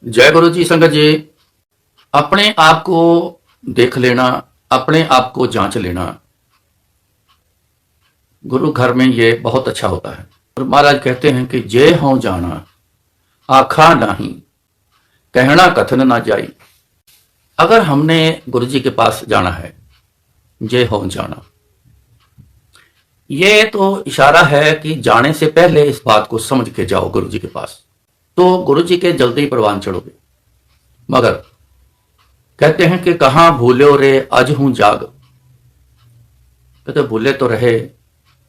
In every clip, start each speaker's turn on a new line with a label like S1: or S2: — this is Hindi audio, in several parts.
S1: जय गुरु जी। संगत जी, अपने आप को देख लेना, अपने आप को जांच लेना गुरु घर में ये बहुत अच्छा होता है। और महाराज कहते हैं कि जय हों जाना आखा नहीं, कहना कथन ना जाई। अगर हमने गुरु जी के पास जाना है, जय हों जाना, ये तो इशारा है कि जाने से पहले इस बात को समझ के जाओ गुरु जी के पास, तो गुरु जी के जल्दी परवान चढ़ोगे। मगर कहते हैं कि कहां भूलो रे आज हूं जाग। कहते भूले तो रहे,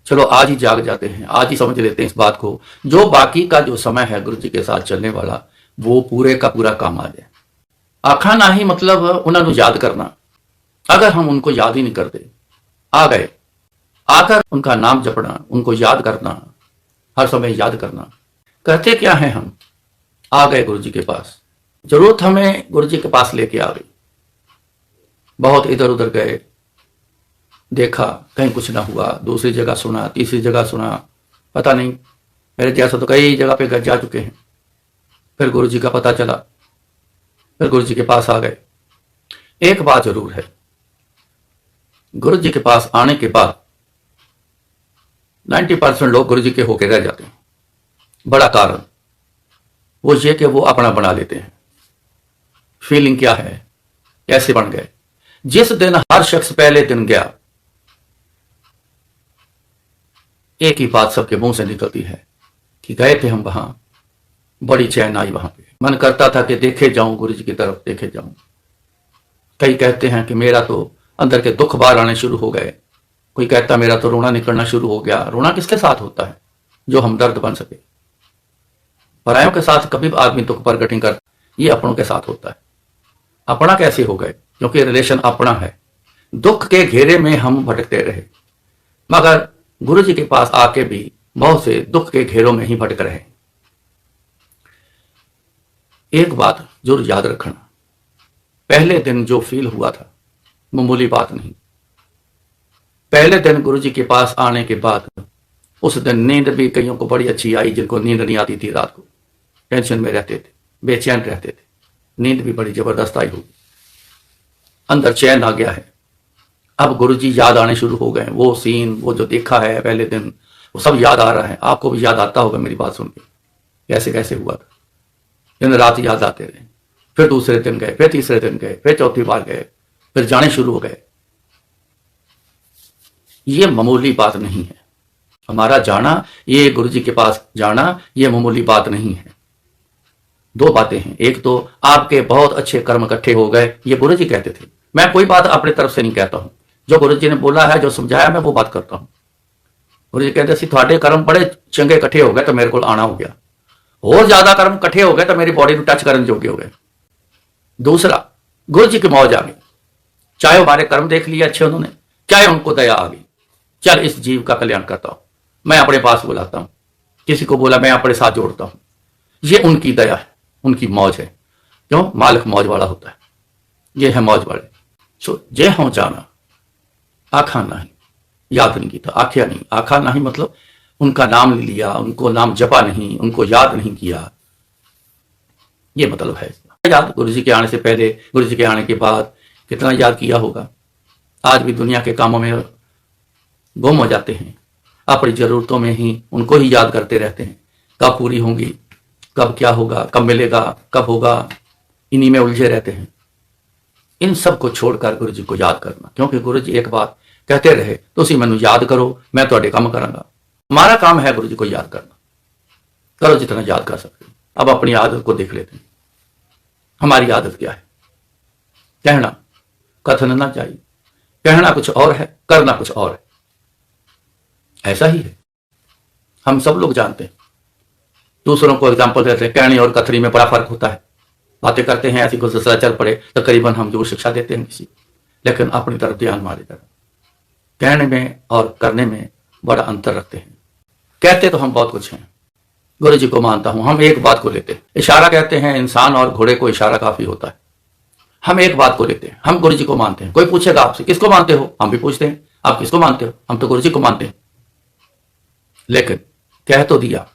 S1: चलो आज ही जाग जाते हैं, आज ही समझ लेते हैं इस बात को, जो बाकी का जो समय है गुरु जी के साथ चलने वाला, वो पूरे का पूरा काम आ जाए। आखा ना ही मतलब उन्होंने याद करना। अगर हम उनको याद ही नहीं करते, आ गए, आकर उनका नाम जपना, उनको याद करना, हर समय याद करना। कहते क्या है हम, आ गए गुरु जी के पास, जरूरत हमें गुरु जी के पास लेके आ गई। बहुत इधर उधर गए, देखा कहीं कुछ ना हुआ, दूसरी जगह सुना, तीसरी जगह सुना, पता नहीं, मेरे जैसा तो कई जगह पे जा चुके हैं। फिर गुरु जी का पता चला, फिर गुरु जी के पास आ गए। एक बात जरूर है, गुरु जी के पास आने के बाद 90% लोग गुरु जी के होके रह जाते हैं। बड़ा कारण वो ये कि वो अपना बना लेते हैं। फीलिंग क्या है, कैसे बन गए। जिस दिन हर शख्स पहले दिन गया, एक ही बात सबके मुंह से निकलती है कि गए थे हम वहां, बड़ी चैन आई वहां पे, मन करता था कि देखे जाऊं गुरु जी की तरफ, देखे जाऊं। कई कहते हैं कि मेरा तो अंदर के दुख बाहर आने शुरू हो गए, कोई कहता मेरा तो रोना निकलना शुरू हो गया। रोना किसके साथ होता है? जो हमदर्द बन सके। परायों के साथ कभी आदमी दुख प्रकट नहीं करता, ये अपनों के साथ होता है। अपना कैसे हो गए? क्योंकि रिलेशन अपना है। दुख के घेरे में हम भटकते रहे, मगर गुरु जी के पास आके भी बहुत से दुख के घेरों में ही भटक रहे। एक बात जरूर याद रखना, पहले दिन जो फील हुआ था मामूली बात नहीं। पहले दिन गुरु जी के पास आने के बाद उस दिन नींद भी कईयों को बड़ी अच्छी आई, जिनको नींद नहीं आती थी, रात को टेंशन में रहते थे, बेचैन रहते थे, नींद भी बड़ी जबरदस्त आई होगी, अंदर चैन आ गया है। अब गुरु जी याद आने शुरू हो गए। वो सीन, वो जो देखा है पहले दिन, वो सब याद आ रहा है। आपको भी याद आता होगा मेरी बात सुन के, कैसे कैसे हुआ था। दिन रात याद आते रहे। फिर दूसरे दिन गए, फिर तीसरे दिन गए, फिर चौथी बार गए, फिर जाने शुरू हो गए। ये मामूली बात नहीं है। हमारा जाना, ये गुरु जी के पास जाना, ये मामूली बात नहीं है। दो बातें हैं। एक तो आपके बहुत अच्छे कर्म इकट्ठे हो गए, ये गुरु जी कहते थे। मैं कोई बात अपनी तरफ से नहीं कहता हूं, जो गुरु जी ने बोला है, जो समझाया, मैं वो बात करता हूं। गुरु जी कहते सी थोड़े कर्म बड़े चंगे इकट्ठे हो गए तो मेरे को आना हो गया, और ज्यादा कर्म इकट्ठे हो गए तो मेरी बॉडी को टच करने जोगे हो गए। दूसरा, गुरु जी की मौज आ गई। चाहे हमारे कर्म देख लिए अच्छे उन्होंने, चाहे उनको दया आ गई, चल इस जीव का कल्याण करता हूं, मैं अपने पास बुलाता हूं, किसी को बोला मैं अपने साथ जोड़ता हूं। ये उनकी दया है, उनकी मौज है। क्यों? मालिक मौज वाला होता है। ये है मौज वाले। सो जय हों जाना आखा नहीं, याद नहीं किया, आख्या नहीं। आखा नहीं मतलब उनका नाम नहीं लिया, उनको नाम जपा नहीं, उनको याद नहीं किया, ये मतलब है। याद गुरु जी के आने से पहले, गुरु जी के आने के बाद कितना याद किया होगा। आज भी दुनिया के कामों में गुम हो जाते हैं, अपनी जरूरतों में ही उनको ही याद करते रहते हैं। कब पूरी होंगी, कब क्या होगा, कब मिलेगा, कब होगा, इन्हीं में उलझे रहते हैं। इन सब को छोड़कर गुरु जी को याद करना, क्योंकि गुरु जी एक बात कहते रहे, तुसी मैनू याद करो, मैं तुहाडे काम करांगा। हमारा काम है गुरु जी को याद करना, करो जितना याद कर सकते। अब अपनी आदत को देख लेते हैं। हमारी आदत क्या है? कहना कथन ना चाहिए। कहना कुछ और है, करना कुछ और है। ऐसा ही है, हम सब लोग जानते हैं। दूसरों को एग्जाम्पल देते हैं, कहनी और कथनी में बड़ा फर्क होता है। बातें करते हैं, ऐसी कुछ चल पड़े तो करीबन हम जो शिक्षा देते हैं किसी, लेकिन अपनी तरफ ध्यान हमारी तरफ। कहने में और करने में बड़ा अंतर रखते हैं। कहते तो हम बहुत कुछ हैं, गुरु जी को मानता हूं, हम एक बात को लेते हैं। इशारा कहते हैं, इंसान और घोड़े को इशारा काफी होता है। हम एक बात को लेते हैं, हम गुरु जी को मानते हैं। कोई पूछेगा आपसे किसको मानते हो, हम भी पूछते हैं आप किसको मानते हो, हम तो गुरु जी को मानते हैं। लेकिन कह तो दिया,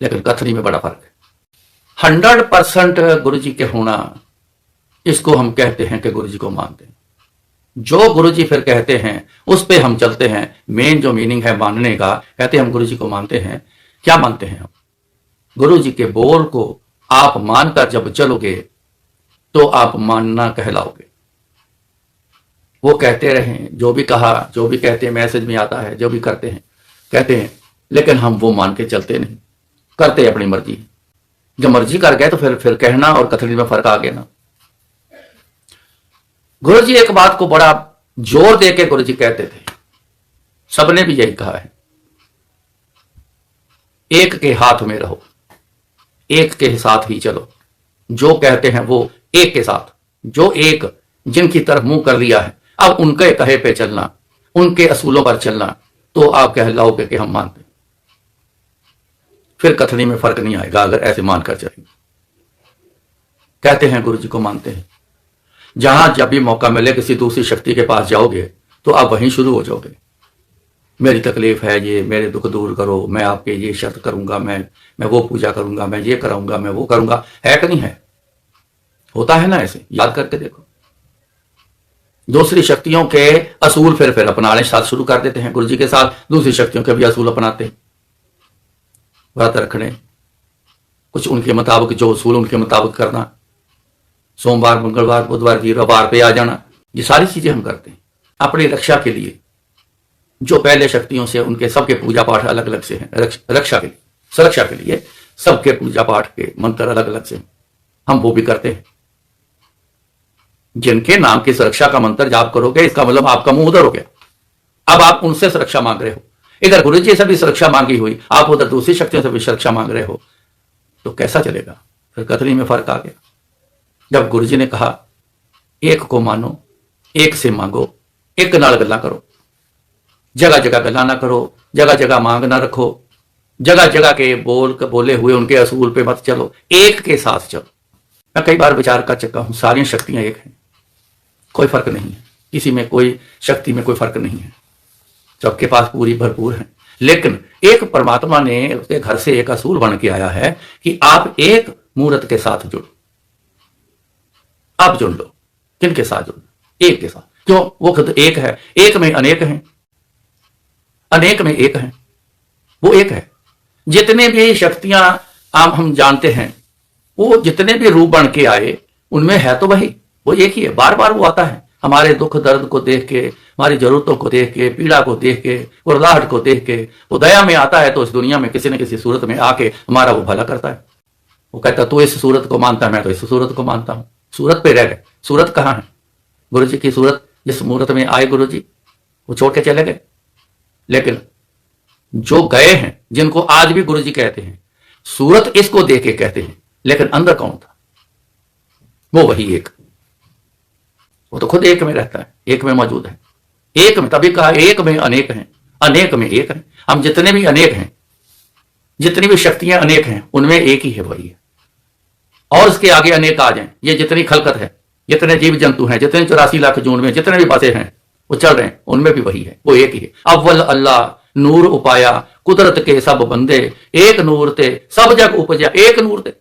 S1: लेकिन कथनी में बड़ा फर्क है। 100% गुरु जी के होना, इसको हम कहते हैं कि गुरु जी को मानते हैं। जो गुरु जी फिर कहते हैं उस पे हम चलते हैं। मेन जो मीनिंग है मानने का, कहते हैं हम गुरु जी को मानते हैं। क्या मानते हैं हम? गुरु जी के बोल को आप मानकर जब चलोगे तो आप मानना कहलाओगे। वो कहते रहे, जो भी कहा, जो भी कहते हैं, मैसेज में आता है, जो भी करते हैं कहते हैं, लेकिन हम वो मान के चलते नहीं, करते अपनी मर्जी। जब मर्जी कर गए तो फिर कहना और कथनी में फर्क आ गया ना। गुरु जी एक बात को बड़ा जोर दे के गुरु जी कहते थे, सबने भी यही कहा है, एक के हाथ में रहो, एक के साथ ही चलो। जो कहते हैं वो एक के साथ, जो एक जिनकी तरफ मुंह कर लिया है, अब उनके कहे पे चलना, उनके असूलों पर चलना, तो आप कहलाओगे कि हम मानते। फिर कथनी में फर्क नहीं आएगा अगर ऐसे मानकर चलेंगे। कहते हैं गुरु जी को मानते हैं। जहां जब भी मौका मिले किसी दूसरी शक्ति के पास जाओगे तो आप वहीं शुरू हो जाओगे। मेरी तकलीफ है ये, मेरे दुख दूर करो, मैं आपके ये शर्त करूंगा, मैं वो पूजा करूंगा, मैं ये कराऊंगा, मैं वो करूंगा। है कि नहीं है? होता है ना ऐसे, याद करके देखो। दूसरी शक्तियों के असूल फिर अपनाने साथ शुरू कर देते हैं। गुरु जी के साथ दूसरी शक्तियों के भी असूल अपनाते हैं। व्रत रखने, कुछ उनके मुताबिक, जो असूल उनके मुताबिक करना, सोमवार, मंगलवार, बुधवार, वीरवार पे आ जाना, ये सारी चीजें हम करते हैं अपनी रक्षा के लिए। जो पहले शक्तियों से उनके सबके पूजा पाठ अलग अलग से हैं, रक्षा के लिए, सुरक्षा के लिए सबके पूजा पाठ के मंत्र अलग अलग से, हम वो भी करते हैं। जिनके नाम की सुरक्षा का मंत्र जाप करोगे, इसका मतलब आपका मुंह उधर हो गया। अब आप उनसे सुरक्षा मांग रहे हो। इधर गुरु जी से भी सुरक्षा मांगी हुई, आप उधर दूसरी शक्तियों से भी सुरक्षा मांग रहे हो, तो कैसा चलेगा? फिर कथनी में फर्क आ गया। जब गुरु जी ने कहा एक को मानो, एक से मांगो, एक नाल गल्ला करो, जगह जगह गल्ला ना करो, जगह जगह मांग ना रखो, जगह जगह के बोले हुए उनके असूल पे मत चलो, एक के साथ चलो। मैं कई बार विचार कर चुका हूं, सारी शक्तियां एक हैं, कोई फर्क नहीं है, किसी में कोई शक्ति में कोई फर्क नहीं है, सबके पास पूरी भरपूर है। लेकिन एक परमात्मा ने उसके घर से एक असूल बन के आया है कि आप एक मूर्त के साथ जुड़ो। आप जुड़ लो। किनके साथ जुड़ो? एक के साथ। क्यों? वो खुद एक है। एक में अनेक हैं, अनेक में एक है, वो एक है। जितने भी शक्तियां आप हम जानते हैं, वो जितने भी रूप बन के आए, उनमें है तो वही, वो एक ही है। बार बार वो आता है हमारे दुख दर्द को देख के, हमारी जरूरतों को देख के, पीड़ा को देख के, गुरदाहट को देख के, वो दया में आता है। तो इस दुनिया में किसी न किसी सूरत में आके हमारा वो भला करता है। वो कहता तू इस सूरत को मानता है, मैं तो इस सूरत को मानता हूं। सूरत पे रह गए, सूरत कहां है? गुरु जी की सूरत, जिस मूर्त में आए गुरु जी, वो छोड़ के चले गए। लेकिन जो गए हैं, जिनको आज भी गुरु जी कहते हैं, सूरत इसको देख के कहते हैं, लेकिन अंदर कौन था? वो वही एक, वो तो खुद एक में रहता है, एक में मौजूद है। एक में, तभी कहा एक में अनेक हैं, अनेक में एक है। हम जितने भी अनेक हैं, जितनी भी शक्तियां अनेक हैं, उनमें एक ही है, वही है। और उसके आगे अनेक आ जाएं, ये जितनी खलकत है, जितने जीव जंतु हैं, जितने 84 लाख जून में जितने भी बसे हैं, वो चल रहे हैं, उनमें भी वही है, वो एक ही है। अव्वल अल्लाह नूर उपाया, कुदरत के सब बंदे, एक नूर ते सब जग उपजा। एक नूर ते,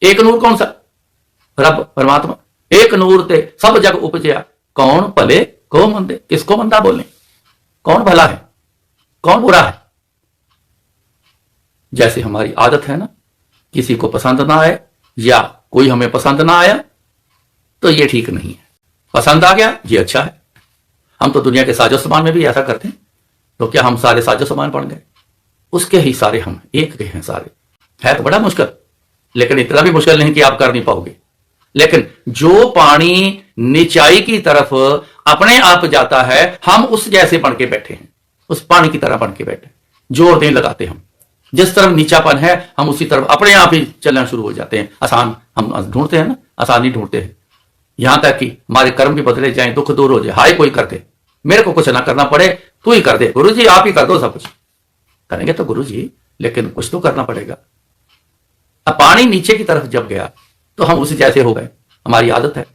S1: एक नूर कौन सा? रब परमात्मा। एक नूर ते सब जग उपजा, कौन भले को मंदे? किसको मंदा बोले? कौन भला है, कौन बुरा है? जैसे हमारी आदत है ना, किसी को पसंद ना आए या कोई हमें पसंद ना आया तो ये ठीक नहीं है। पसंद आ गया ये अच्छा है। हम तो दुनिया के साजो सामान में भी ऐसा करते हैं, तो क्या हम सारे साजो सामान बन गए? उसके ही सारे हम, एक के हैं सारे। है तो बड़ा मुश्किल, लेकिन इतना भी मुश्किल नहीं कि आप कर नहीं पाओगे। लेकिन जो पानी निचाई की तरफ अपने आप जाता है, हम उस जैसे बन के बैठे हैं, उस पानी की तरह बन के बैठे, जोर नहीं लगाते हम। जिस तरफ नीचापन है, हम उसी तरफ अपने आप ही चलना शुरू हो जाते हैं। आसान हम ढूंढते हैं ना, आसानी ढूंढते हैं। यहां तक कि हमारे कर्म भी बदले जाएं, दुख दूर हो जाए, हाय कोई कर दे, मेरे को कुछ ना करना पड़े, तू ही कर दे, गुरु जी आप ही कर दो सब कुछ। करेंगे तो गुरु जी, लेकिन कुछ तो करना पड़ेगा। अब पानी नीचे की तरफ जब गया तो हम उसी जैसे हो गए। हमारी आदत है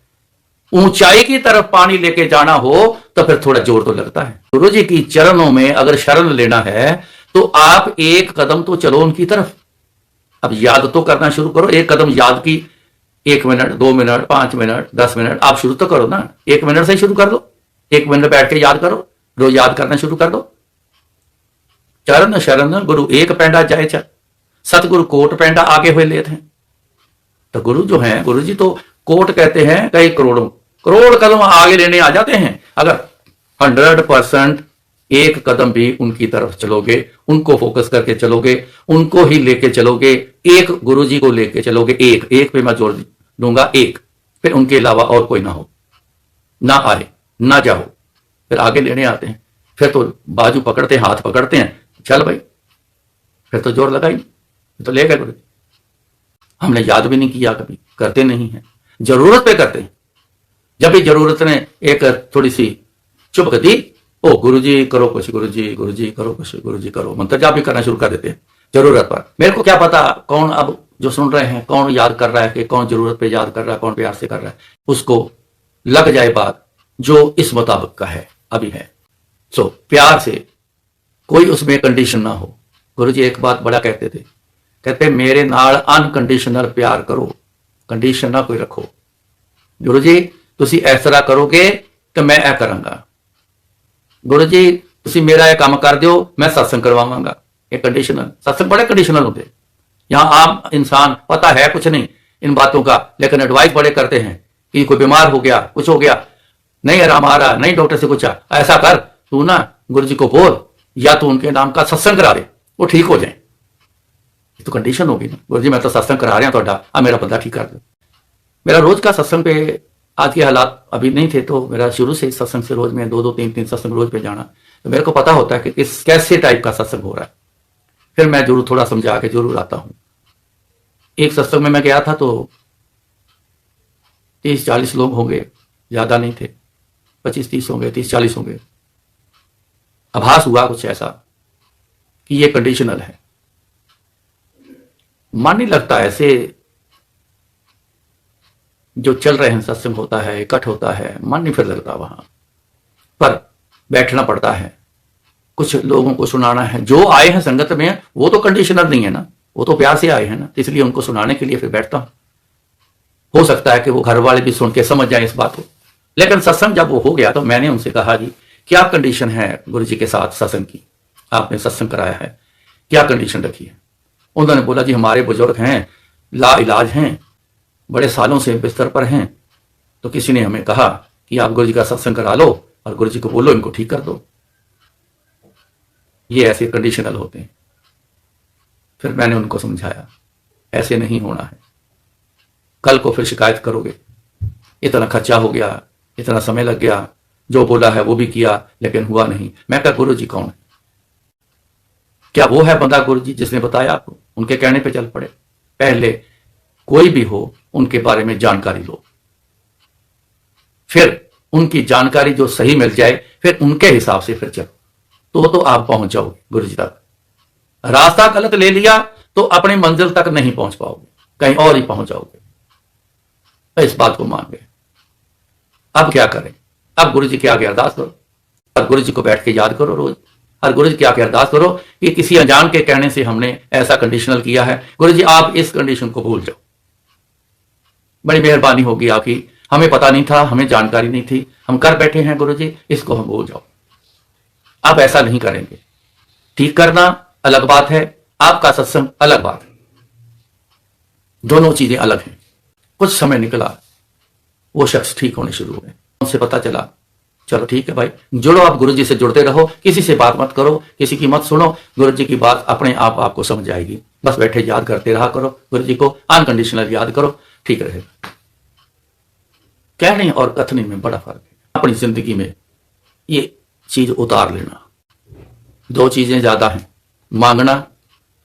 S1: ऊंचाई की तरफ पानी लेके जाना हो तो फिर थोड़ा जोर तो लगता है। गुरु जी की चरणों में अगर शरण लेना है तो आप एक कदम तो चलो उनकी तरफ। अब याद तो करना शुरू करो। एक कदम याद की 1 मिनट, 2 मिनट, 5 मिनट, 10 मिनट, आप शुरू तो करो ना। 1 मिनट से शुरू कर दो। 1 मिनट बैठ के याद करो, रोज याद करना शुरू कर दो। चरण शरण गुरु एक पैंडा जाए चल, सतगुरु कोट पैंडा आगे हुए लेते हैं। तो गुरु जो है, गुरु जी तो कोट कहते हैं, कई करोड़ों करोड़ कदम आगे लेने आ जाते हैं। अगर 100% एक कदम भी उनकी तरफ चलोगे, उनको फोकस करके चलोगे, उनको ही लेके चलोगे, एक गुरु जी को लेके चलोगे, एक पे मैं जोर दूंगा, एक, फिर उनके अलावा और कोई ना हो, ना आए, ना जाओ, फिर आगे लेने आते हैं। फिर तो बाजू पकड़ते हैं, हाथ पकड़ते हैं, चल भाई, फिर तो जोर लगाई, तो ले गए गुरु। हमने याद भी नहीं किया, कभी करते नहीं है, जरूरत पे करते हैं। जब भी जरूरत ने एक थोड़ी सी चुप दी, ओ गुरुजी करो कुछ, गुरुजी करो कुछ, गुरुजी करो, मंत्र जाप भी करना शुरू कर देते हैं जरूरत पर। मेरे को क्या पता कौन अब जो सुन रहे हैं कौन याद कर रहा है, कि कौन जरूरत पे याद कर रहा है, कौन प्यार से कर रहा है, उसको लग जाए बात जो इस मुताबिक का है, अभी है। सो प्यार से, कोई उसमें कंडीशन ना हो। गुरुजी एक बात बड़ा कहते थे, कहते मेरे नाल अनकंडीशनल प्यार करो, कंडीशन ना कोई रखो। गुरु जी तुसी इस तरह करोगे तो मैं ऐ करांगा, गुरु जी तुसी मेरा यह काम कर दो, मैं सत्संग करवावांगा। ये कंडीशनल सत्संग बड़े कंडीशनल होते हैं। यहां आम इंसान पता है कुछ नहीं इन बातों का, लेकिन एडवाइस बड़े करते हैं कि कोई बीमार हो गया, कुछ हो गया, नहीं आराम आ रहा, नहीं डॉक्टर से पूछा, ऐसा कर तू ना गुरु जी को बोल, या तू उनके नाम का सत्संग करा दे, वो ठीक हो जाए। तो कंडीशन होगी ना, गुरु जी मैं तो सत्संग करा रहा हूं, अब मेरा बंदा ठीक कर दो। मेरा रोज का सत्संग पे, आज के हालात अभी नहीं थे तो मेरा शुरू से सत्संग से रोज में 2-2, 3-3 सत्संग रोज पे जाना, तो मेरे को पता होता है कि किस कैसे टाइप का सत्संग हो रहा है। फिर मैं जरूर थोड़ा समझा के जरूर आता हूं। एक सत्संग में मैं गया था तो 30-40 लोग होंगे, ज्यादा नहीं थे, 25-30 होंगे, 30-40 होंगे। आभास हुआ कुछ ऐसा कि ये कंडीशनल है। मन नहीं लगता ऐसे जो चल रहे हैं, सत्संग होता है, इकट्ठ होता है, मन नहीं फिर लगता वहां पर, बैठना पड़ता है, कुछ लोगों को सुनाना है। जो आए हैं संगत में वो तो कंडीशनल नहीं है ना, वो तो प्यार से आए हैं ना, इसलिए उनको सुनाने के लिए फिर बैठता हूं। हो सकता है कि वो घर वाले भी सुन के समझ जाए इस बात को, लेकिन सत्संग जब वो हो गया तो मैंने उनसे कहा जी क्या कंडीशन है गुरु जी के साथ सत्संग की, आपने सत्संग कराया है, क्या कंडीशन रखी है। उन्होंने बोला जी हमारे बुजुर्ग हैं, ला इलाज हैं, बड़े सालों से बिस्तर पर हैं, तो किसी ने हमें कहा कि आप गुरु जी का सत्संग करा लो और गुरु जी को बोलो इनको ठीक कर दो। ये ऐसे कंडीशनल होते हैं। फिर मैंने उनको समझाया ऐसे नहीं होना है, कल को फिर शिकायत करोगे, इतना खर्चा हो गया, इतना समय लग गया, जो बोला है वो भी किया लेकिन हुआ नहीं। मैं कहा गुरु जी कौन है, क्या वो है बंदा गुरु जी जिसने बताया आपको, उनके कहने पे चल पड़े। पहले कोई भी हो उनके बारे में जानकारी लो, फिर उनकी जानकारी जो सही मिल जाए फिर उनके हिसाब से फिर चलो, तो आप पहुंच जाओगे गुरु जी तक। रास्ता गलत ले लिया तो अपनी मंजिल तक नहीं पहुंच पाओगे, कहीं और ही पहुंच जाओगे। तो इस बात को मान गए। अब क्या करें, अब गुरु जी के आगे अरदास करो, अब गुरु जी को बैठ के याद करो रोज, और गुरु जी के आगे अरदास करो कि किसी अनजान के कहने से हमने ऐसा कंडीशनल किया है, गुरु जी आप इस कंडीशन को भूल जाओ, बड़ी मेहरबानी होगी आपकी, हमें पता नहीं था, हमें जानकारी नहीं थी, हम कर बैठे हैं गुरु जी, इसको हम भूल जाओ, आप ऐसा नहीं करेंगे। ठीक करना अलग बात है, आपका सत्संग अलग बात है, दोनों चीजें अलग हैं। कुछ समय निकला, वो शख्स ठीक होने शुरू हुए, उनसे पता चला चलो ठीक है भाई, जुड़ो, आप गुरु जी से जुड़ते रहो, किसी से बात मत करो, किसी की मत सुनो, गुरु जी की बात अपने आप आपको समझ आएगी, बस बैठे याद करते रहा करो, गुरु जी को अनकंडीशनल याद करो, ठीक रहेगा। कहने और कथने में बड़ा फर्क है। अपनी जिंदगी में ये चीज उतार लेना, दो चीजें ज्यादा हैं, मांगना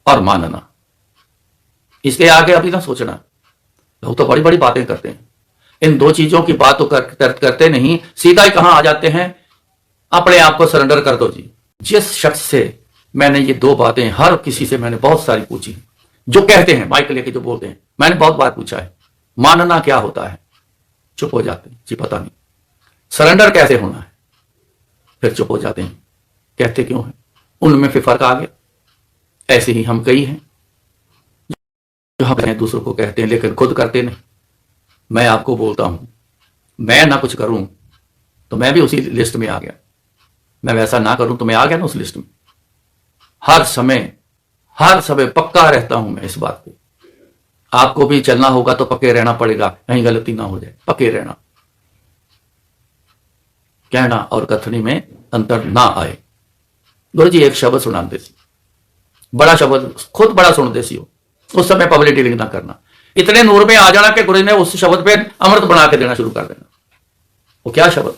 S1: और मानना। इसके आगे अभी ना सोचना, लोग तो बड़ी बड़ी बातें करते हैं, इन दो चीजों की बात तो करते नहीं, सीधा ही कहां आ जाते हैं, अपने आप को सरेंडर कर दो जी। जिस शख्स से मैंने ये दो बातें, हर किसी से मैंने बहुत सारी पूछी, जो कहते हैं माइक लेके जो बोलते हैं, मैंने बहुत बार पूछा है मानना क्या होता है, चुप हो जाते हैं जी पता नहीं। सरेंडर कैसे होना है, फिर चुप हो जाते हैं, कहते क्यों है, उनमें फिर फर्क आ गया। ऐसे ही हम कई हैं जो हम दूसरों को कहते हैं लेकिन खुद करते नहीं। मैं आपको बोलता हूं, मैं ना कुछ करूं तो मैं भी उसी लिस्ट में आ गया, मैं वैसा ना करूं तो मैं आ गया ना उस लिस्ट में। हर समय पक्का रहता हूं मैं इस बात पे। आपको भी चलना होगा तो पक्के रहना पड़ेगा, कहीं गलती ना हो जाए, पक्के रहना। कहना और कथनी में अंतर ना आए। गुरु जी एक शब्द सुनाते थे, बड़ा शब्द, खुद बड़ा सुनते सी हो, उस समय पब्लिक डीलिंग ना करना, इतने नूर में आ जाना कि गुरु जी ने उस शब्द पे अमृत बना के देना शुरू कर देना। वो क्या शब्द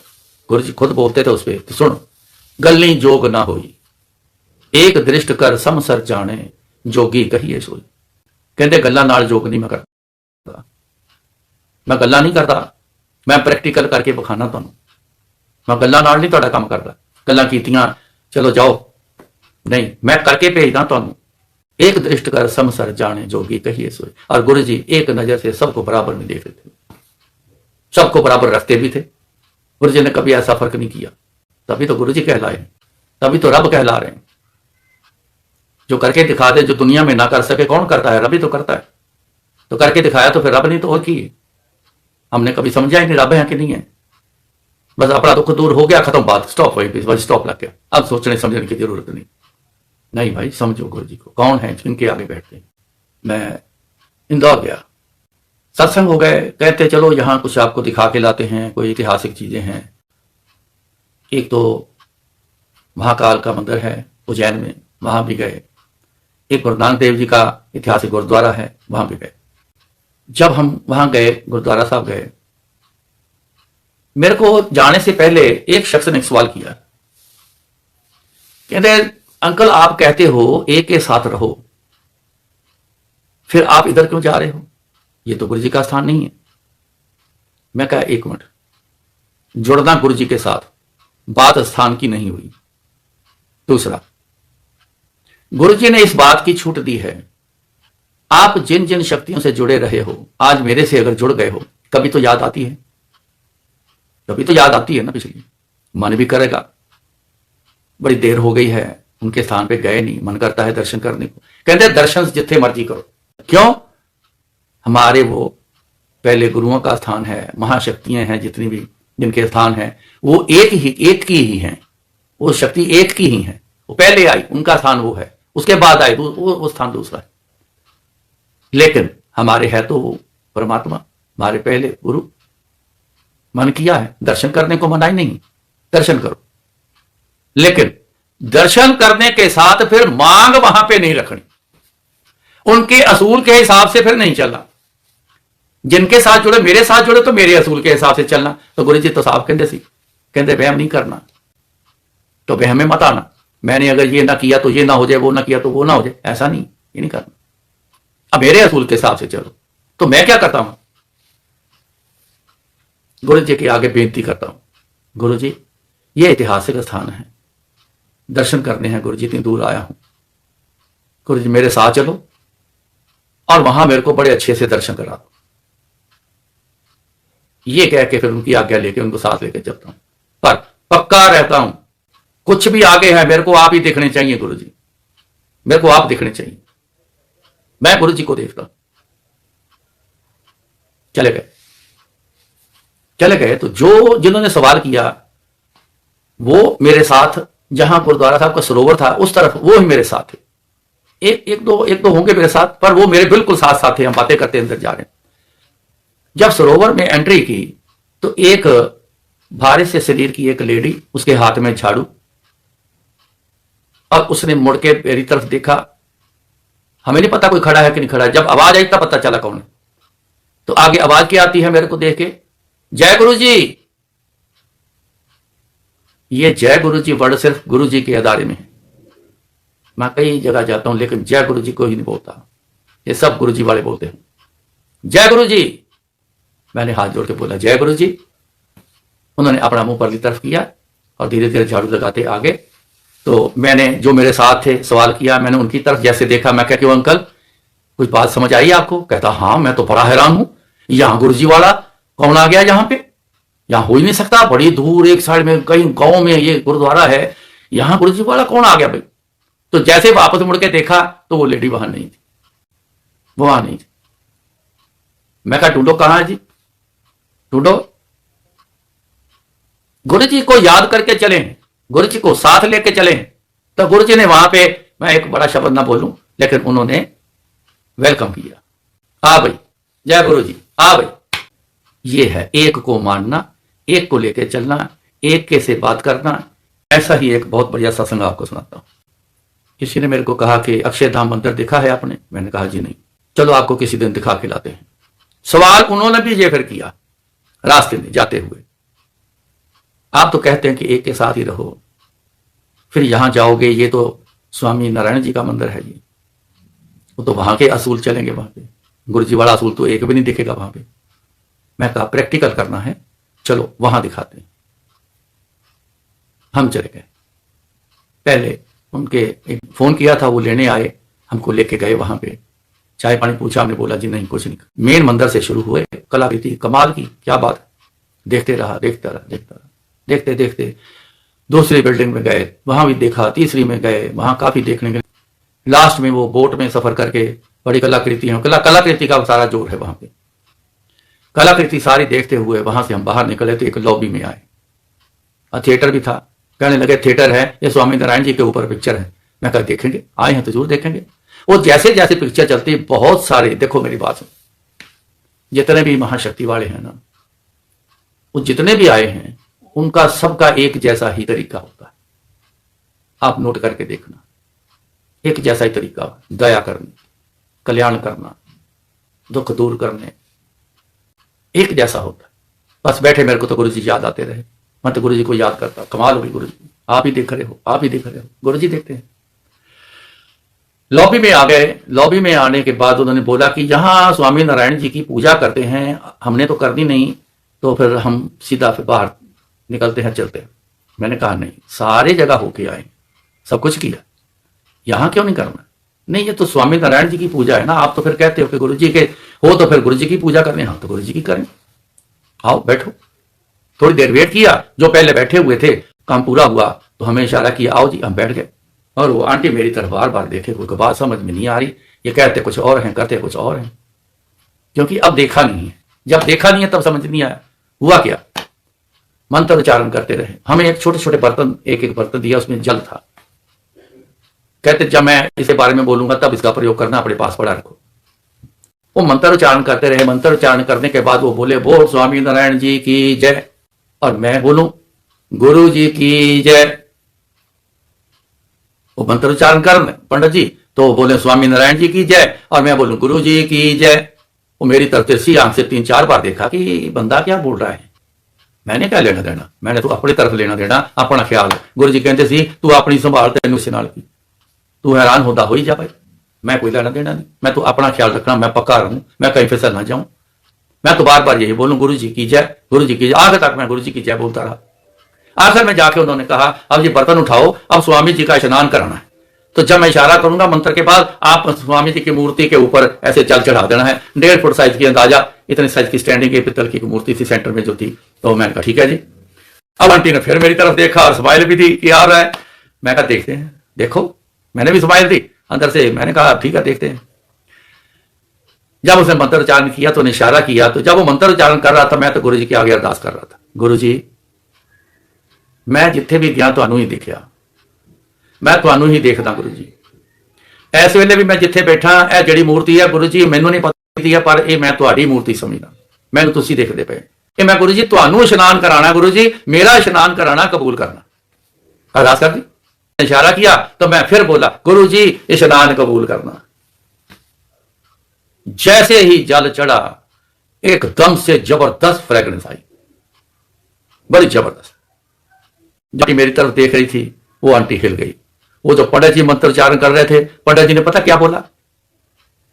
S1: गुरु जी खुद बोलते थे उस पर, तो सुन, गलनी जोग ना होई, एक दृष्ट कर समसर जाने, जोगी कहिए सोई। कहते गल्ला नाल जोग नहीं मैं करता, मैं गल्ला नहीं करता, मैं प्रैक्टिकल करके विखाना तुहानू। मैं गल्ला नाल नहीं तुहाडा काम करदा, गल्लां कीतियां चलो जाओ, नहीं, मैं करके भेजदा तुहानू। एक दृष्ट कर समसर जाने, जोगी कहिए सोई। और गुरु जी एक नजर से सबको बराबर में देखते थे, सबको बराबर रखते भी थे। गुरु जी ने कभी ऐसा फर्क नहीं किया, तभी तो गुरु जी कहलाए, तभी तो रब कहला रहे हैं। जो करके दिखा दे, जो दुनिया में ना कर सके कौन करता है? रब ही तो करता है। तो करके दिखाया तो फिर रब नहीं तो और की है? हमने कभी समझा ही नहीं रब है कि नहीं है। बस अपना दुख दूर हो गया, खत्म, बात स्टॉप हुई, बस स्टॉप लग गया। अब सोचने समझने की जरूरत नहीं। नहीं भाई, समझो गुरु जी को, कौन है जिनके आगे बैठते। मैं इंदौर गया, सत्संग हो गए, कहते चलो यहां कुछ आपको दिखा के लाते हैं, कोई ऐतिहासिक चीजें हैं। एक तो महाकाल का मंदिर है उज्जैन में, वहां भी गए। एक गुरु नानक देव जी का ऐतिहासिक गुरुद्वारा है, वहां भी गए। जब हम वहां गए, गुरुद्वारा साहब गए, मेरे को जाने से पहले एक शख्स ने एक सवाल किया, कहते अंकल आप कहते हो एक के साथ रहो, फिर आप इधर क्यों जा रहे हो? ये तो गुरु जी का स्थान नहीं है। मैं कहा एक मिनट, जुड़ना गुरु जी के साथ, बात स्थान की नहीं हुई। दूसरा, गुरु जी ने इस बात की छूट दी है, आप जिन जिन शक्तियों से जुड़े रहे हो, आज मेरे से अगर जुड़ गए हो, कभी तो याद आती है, कभी तो याद आती है ना पिछली, मन भी करेगा। बड़ी देर हो गई है, उनके स्थान पे गए नहीं, मन करता है दर्शन करने को। कहते दर्शन जितने मर्जी करो, क्यों? हमारे वो पहले गुरुओं का स्थान है, महाशक्तियां हैं जितनी भी जिनके स्थान है, वो एक की ही है, वो शक्ति एक की ही है। वो पहले आई, उनका स्थान वो है, उसके बाद आए वो स्थान दूसरा है। लेकिन हमारे है तो वो परमात्मा, हमारे पहले गुरु। मन किया है दर्शन करने को, मना ही नहीं, दर्शन करो, लेकिन दर्शन करने के साथ फिर मांग वहां पे नहीं रखनी, उनके असूल के हिसाब से फिर नहीं चलना। जिनके साथ जुड़े, मेरे साथ जुड़े तो मेरे असूल के हिसाब से चलना। तो गुरु जी तो साहब कहते सी, कहते वहम नहीं करना, तो वहम में मत आना। मैंने अगर ये ना किया तो ये ना हो जाए, वो ना किया तो वो ना हो जाए, ऐसा नहीं, ये नहीं करना। अब मेरे असूल के हिसाब से चलो। तो मैं क्या करता हूं, गुरु जी के आगे बेनती करता हूं, गुरु जी ये ऐतिहासिक स्थान है, दर्शन करने हैं गुरु जी, इतनी दूर आया हूं, गुरु जी मेरे साथ चलो और वहां मेरे को बड़े अच्छे से दर्शन करा दो। ये कह के फिर उनकी आज्ञा लेके उनको साथ लेके चलता हूं, पर पक्का रहता हूं, कुछ भी आगे है मेरे को आप ही देखने चाहिए गुरु जी, मेरे को आप देखने चाहिए। मैं गुरु जी को देखता। चले गए तो जो जिन्होंने सवाल किया वो मेरे साथ, जहां गुरुद्वारा साहब का सरोवर था उस तरफ, वो ही मेरे साथ थे। एक दो होंगे मेरे साथ, पर वो मेरे बिल्कुल साथ थे। हम बातें करते अंदर जा रहे हैं। जब सरोवर में एंट्री की तो एक भारे से शरीर की एक लेडी, उसके हाथ में झाड़ू, और उसने मुड़ के मेरी तरफ देखा। हमें नहीं पता कोई खड़ा है कि नहीं खड़ा है, जब आवाज आई तब पता चला कौन है। तो आगे आवाज क्या आती है मेरे को देख के, जय गुरु जी। ये जय गुरु जी वर्ड सिर्फ गुरु जी के अदारे में है। मैं कई जगह जाता हूं लेकिन जय गुरु जी को ही नहीं बोलता, ये सब गुरु जी वाले बोलते हैं जय गुरु जी। मैंने हाथ जोड़ के बोला जय गुरु जी। उन्होंने अपना मुंह परली तरफ किया और धीरे धीरे झाड़ू लगाते आगे। तो मैंने, जो मेरे साथ थे, सवाल किया, मैंने उनकी तरफ जैसे देखा। मैं क्या, क्यों अंकल, कुछ बात समझ आई आपको? कहता हाँ, मैं तो बड़ा हैरान हूं, यहां गुरु जी वाला कौन आ गया यहां पे? यहां हो ही नहीं सकता, बड़ी दूर एक साइड में कहीं गांव में ये गुरुद्वारा है, यहां गुरु जी वाला कौन आ गया भाई? तो जैसे वापस मुड़ के देखा तो वो लेडी वहां नहीं थी, वहां नहीं थी। मैं कहा ढूंढो, कहां है जी, ढूंढो। गुरु जी को याद करके चले, गुरु जी को साथ लेके चले। तो गुरु जी ने वहां पे, मैं एक बड़ा शब्द ना बोलूं, लेकिन उन्होंने वेलकम किया, आ भाई, जय गुरु जी, आ भाई। ये है एक को मानना, एक को लेके चलना, एक के से बात करना। ऐसा ही एक बहुत बढ़िया सत्संग आपको सुनाता हूं। किसी ने मेरे को कहा कि अक्षरधाम मंदिर देखा है आपने? मैंने कहा जी नहीं। चलो आपको किसी दिन दिखा के लाते हैं। सवाल उन्होंने भी ये फिर किया रास्ते में जाते हुए, आप तो कहते हैं कि एक के साथ ही रहो, फिर यहां जाओगे, ये तो स्वामी नारायण जी का मंदिर है जी, वो तो वहां के असूल चलेंगे, वहां पे गुरु जी वाला असूल तो एक भी नहीं दिखेगा वहां पे। मैं कहा प्रैक्टिकल करना है, चलो वहां दिखाते हैं। हम चले गए। पहले उनके एक फोन किया था, वो लेने आए, हमको लेके गए वहां पे। चाय पानी पूछा, हमने बोला जी नहीं कुछ नहीं। मेन मंदिर से शुरू हुए, कलाकृति कमाल की, क्या बात। देखते रहा, देखता रहा, देखता रहा, देखते देखते दूसरी बिल्डिंग में गए, वहां भी देखा, तीसरी में गए, वहां काफी देखने गए। लास्ट में वो बोट में सफर करके बड़ी कलाकृति है, कलाकृति का सारा जोर है वहां पे। कलाकृति सारी देखते हुए वहां से हम बाहर निकले तो एक लॉबी में आए, और थिएटर भी था। कहने लगे थिएटर है, ये स्वामी नारायण जी के ऊपर पिक्चर है। मैं कहा देखेंगे, आए हैं तो जरूर देखेंगे। वो जैसे जैसे पिक्चर चलती, बहुत सारे, देखो मेरी बात सुन, जितने भी महाशक्ति वाले हैं ना, वो जितने भी आए हैं, उनका सबका एक जैसा ही तरीका होता है। आप नोट करके देखना, एक जैसा ही तरीका, दया करने, कल्याण करना, दुख दूर करने, एक जैसा होता है। बस बैठे मेरे को तो गुरु जी याद आते रहे, मैं तो गुरु जी को याद करता। कमाल हो गई गुरु जी, आप ही देख रहे हो, आप ही देख रहे हो, गुरु जी देखते हैं। लॉबी में आ गए। लॉबी में आने के बाद उन्होंने बोला कि यहां स्वामी नारायण जी की पूजा करते हैं, हमने तो करनी नहीं, तो फिर हम सीधा फिर बाहर निकलते हैं, चलते हैं। मैंने कहा नहीं, सारे जगह होके आए, सब कुछ किया, यहां क्यों नहीं करना? नहीं, ये तो स्वामी नारायण जी की पूजा है ना, आप तो फिर कहते हो कि गुरु जी के हो तो फिर गुरु जी की पूजा करनी। हाँ तो गुरु जी की करें, आओ बैठो। थोड़ी देर वेट किया, जो पहले बैठे हुए थे, काम पूरा हुआ तो हमें इशारा किया, आओ जी। हम बैठ गए, और वो आंटी मेरी तरफ बार बार देखे, कोई बात समझ में नहीं आ रही, ये कहते कुछ और हैं, करते कुछ और हैं, क्योंकि अब देखा नहीं है। जब देखा नहीं है तब समझ नहीं आया। हुआ क्या, मंत्र उच्चारण करते रहे। हमें एक छोटे छोटे बर्तन, एक एक बर्तन दिया, उसमें जल था। कहते जब मैं इसके बारे में बोलूंगा तब इसका प्रयोग करना, अपने पास पड़ा रखो। वो मंत्र उच्चारण करते रहे। मंत्र उच्चारण करने के बाद वो बोले, बोल स्वामी नारायण जी की जय, और मैं बोलूं गुरु जी की जय। वो मंत्र उच्चारण कर पंडित जी, तो बोले स्वामी नारायण जी की जय, और मैं बोलूं गुरु जी की जय। वो मेरी तरफ तिरछी आंख से 3-4 बार देखा कि बंदा क्या बोल रहा है। मैंने क्या लेना देना, मैंने तो अपनी तरफ लेना देना, अपना ख्याल। गुरु जी कहते सी तू अपनी संभाल, तेन से नाल की तू हैरान होता हो ही जा भाई, मैं कोई लेना देना नहीं, मैं तो अपना ख्याल रखना, मैं पक्का रहूं, मैं कहीं फिसल ना जाऊं। मैं तो बार बार यही बोलूं गुरु जी की जय, गुरु जी की जय। आगे तक मैं गुरु जी की जय बोलता रहा। आखिर में जाके उन्होंने कहा अब ये बर्तन उठाओ, अब स्वामी जी का स्नान कराना है। तो जब मैं इशारा करूंगा मंत्र के बाद, आप स्वामी जी की मूर्ति के ऊपर ऐसे जल चढ़ा देना है। 1.5 फुट साइज की, अंदाजा इतने साइज की स्टैंडिंग की पित्तल की मूर्ति थी सेंटर में जो थी। तो मैंने कहा ठीक है जी। अब आंटी ने फिर मेरी तरफ देखा और स्माइल भी थी कि आ रहा है। मैं कहा देखते हैं, देखो मैंने भी स्माइल दी अंदर से। मैंने कहा ठीक है देखते हैं। जब उसने मंत्र उच्चारण किया तो इशारा किया, तो जब वो मंत्र उच्चारण कर रहा था, मैं तो गुरु जी के आगे अरदास कर रहा था, गुरु जी मैं जिथे भी गया ਤੁਹਾਨੂੰ ही देखा, मैं ਤੁਹਾਨੂੰ ही देखदा गुरु जी। इस वेले भी मैं जिथे बैठा, यह जिहड़ी मूर्ति है गुरु जी मैनू नहीं पता है, पर यह मैं तुहाडी मूर्ति समझदा, मैनू तुसीं देखदे पए। ये मैं गुरु जी तुहानू इशनान कराना, गुरु जी मेरा इशनान कराना, कबूल करना। अरदास कर दी, इशारा किया तो मैं फिर बोला गुरु जी इशनान कबूल करना। जैसे ही जल चढ़ा, एकदम से जबरदस्त फ्रेग्रेंस आई, बड़ी जबरदस्त। जब मेरी तरफ देख रही थी, वो आंटी हिल गई। वो जो पंडित जी मंत्र उच्चारण कर रहे थे, पंडित जी ने पता क्या बोला,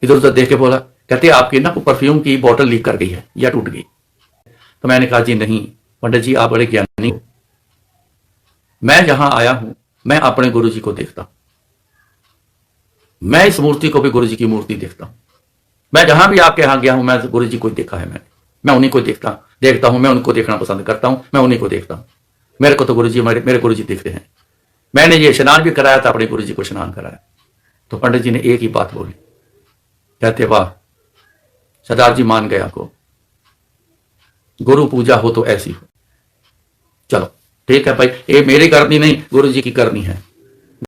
S1: इधर उधर देख के बोला, कहते आपकी ना परफ्यूम की बोतल लीक कर गई है या टूट गई। तो मैंने कहा जी नहीं पंडित जी, आप बड़े ज्ञानी हो, मैं जहां आया हूं मैं अपने गुरु जी को देखता हूं, मैं इस मूर्ति को भी गुरु जी की मूर्ति देखता हूं। मैं जहां भी आपके यहां गया हूं, मैं गुरु जी को देखा है, मैं उन्हीं को देखता हूं, मैं उनको देखना पसंद करता हूं, मैं उन्हीं को देखता हूं। मेरे को तो गुरु जी, मेरे गुरु जी दिखते हैं। मैंने ये स्नान भी कराया था, अपने गुरु जी को स्नान कराया। तो पंडित जी ने एक ही बात बोली, कहते वाह सरदार जी मान गए आपको, गुरु पूजा हो तो ऐसी हो। चलो ठीक है भाई, ये मेरी करनी नहीं, गुरु जी की करनी है।